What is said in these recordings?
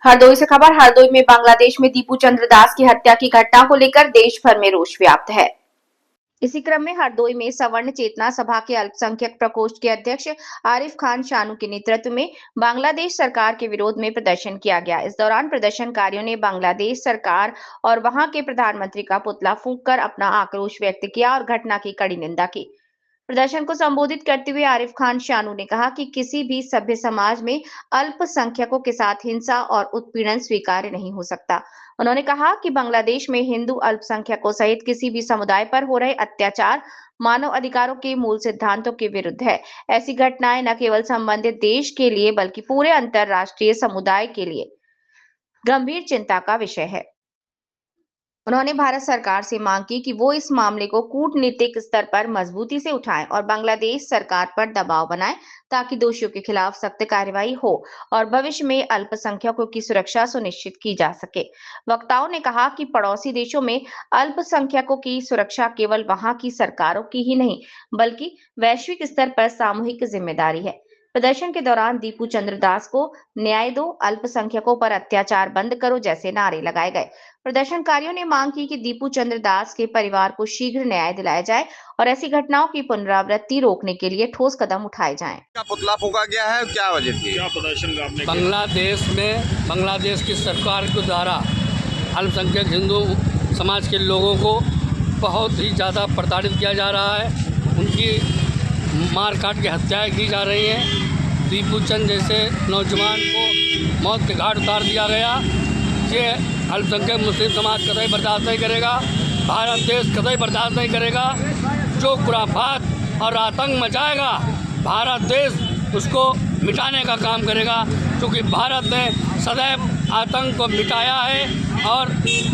हरदोई से खबर। हरदोई में बांग्लादेश में दीपू चंद्र दास की हत्या की घटना को लेकर देश भर में रोष व्याप्त है। इसी क्रम में हरदोई में सवर्ण चेतना सभा के अल्पसंख्यक प्रकोष्ठ के अध्यक्ष आरिफ खान शानू के नेतृत्व में बांग्लादेश सरकार के विरोध में प्रदर्शन किया गया। इस दौरान प्रदर्शनकारियों ने बांग्लादेश सरकार और वहां के प्रधानमंत्री का पुतला फूंककर अपना आक्रोश व्यक्त किया और घटना की कड़ी निंदा की। प्रदर्शन को संबोधित करते हुए आरिफ खान शानू ने कहा कि किसी भी सभ्य समाज में अल्पसंख्यकों के साथ हिंसा और उत्पीड़न स्वीकार्य नहीं हो सकता। उन्होंने कहा कि बांग्लादेश में हिंदू अल्पसंख्यकों सहित किसी भी समुदाय पर हो रहे अत्याचार मानव अधिकारों के मूल सिद्धांतों के विरुद्ध है। ऐसी घटनाएं न केवल संबंधित देश के लिए बल्कि पूरे अंतर्राष्ट्रीय समुदाय के लिए गंभीर चिंता का विषय है। उन्होंने भारत सरकार से मांग की कि वो इस मामले को कूटनीतिक स्तर पर मजबूती से उठाएं और बांग्लादेश सरकार पर दबाव बनाएं ताकि दोषियों के खिलाफ सख्त कार्रवाई हो और भविष्य में अल्पसंख्यकों की सुरक्षा सुनिश्चित की जा सके। वक्ताओं ने कहा कि पड़ोसी देशों में अल्पसंख्यकों की सुरक्षा केवल वहां की सरकारों की ही नहीं बल्कि वैश्विक स्तर पर सामूहिक जिम्मेदारी है। प्रदर्शन के दौरान दीपू चंद्र दास को न्याय दो, अल्पसंख्यकों पर अत्याचार बंद करो जैसे नारे लगाए गए। प्रदर्शनकारियों ने मांग की कि दीपू चंद्र दास के परिवार को शीघ्र न्याय दिलाया जाए और ऐसी घटनाओं की पुनरावृत्ति रोकने के लिए ठोस कदम उठाए जाएं। पुतला फूंका गया है, क्या वजह थी? क्या प्रदर्शन आपने बांग्लादेश में बांग्लादेश की सरकार के द्वारा अल्पसंख्यक हिंदू समाज के लोगों को बहुत ही ज़्यादा प्रताड़ित किया जा रहा है। उनकी मार काट के हत्याएं की जा रही हैं। दीपू चंद जैसे नौजवान को मौत के घाट उतार दिया गया। ये अल्पसंख्यक मुस्लिम समाज कतई बर्दाश्त नहीं करेगा। भारत देश कतई बर्दाश्त नहीं करेगा। जो खुराफात और आतंक मचाएगा भारत देश उसको मिटाने का काम करेगा, क्योंकि भारत ने सदैव आतंक को मिटाया है और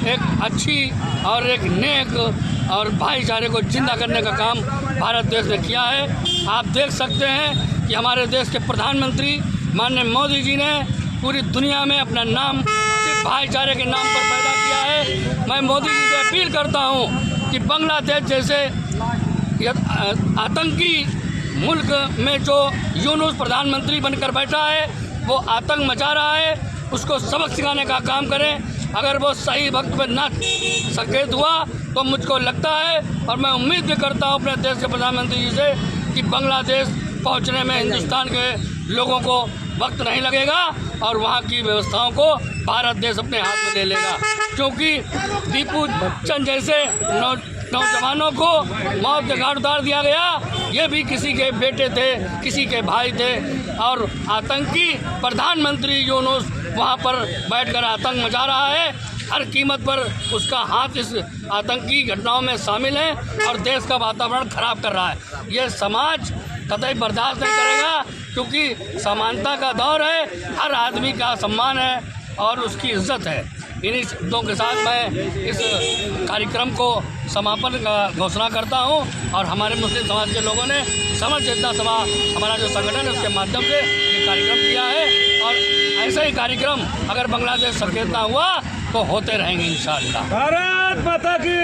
एक अच्छी और एक नेक और भाईचारे को जिंदा करने का काम भारत देश ने किया है। आप देख सकते हैं कि हमारे देश के प्रधानमंत्री माननीय मोदी जी ने पूरी दुनिया में अपना नाम सिर्फ भाईचारे के नाम पर पैदा किया है। मैं मोदी जी से अपील करता हूं कि बांग्लादेश जैसे आतंकी मुल्क में जो यूनुस प्रधानमंत्री बनकर बैठा है वो आतंक मचा रहा है, उसको सबक सिखाने का काम करें। अगर वो सही वक्त पर ना सचेत हुआ तो मुझको लगता है और मैं उम्मीद भी करता हूँ अपने देश के प्रधानमंत्री जी से कि बांग्लादेश पहुँचने में हिंदुस्तान के लोगों को वक्त नहीं लगेगा और वहाँ की व्यवस्थाओं को भारत देश अपने हाथ में ले लेगा, क्योंकि दीपू चंद जैसे नौजवानों को मौत के घाट उतार दिया गया। ये भी किसी के बेटे थे, किसी के भाई थे और आतंकी प्रधानमंत्री यूनुस वहाँ पर बैठकर आतंक मचा रहा है। हर कीमत पर उसका हाथ इस आतंकी घटनाओं में शामिल है और देश का वातावरण खराब कर रहा है। ये समाज कतई बर्दाश्त नहीं करेगा, क्योंकि समानता का दौर है, हर आदमी का सम्मान है और उसकी इज्जत है। इन्हीं शब्दों के साथ मैं इस कार्यक्रम को समापन का घोषणा करता हूं और हमारे मुस्लिम समाज के लोगों ने समर चेतना सभा हमारा जो संगठन है उसके माध्यम से ये कार्यक्रम किया है और ऐसे ही कार्यक्रम अगर बांग्लादेश सचेतना हुआ तो होते रहेंगे इंशाअल्लाह। भारत माता की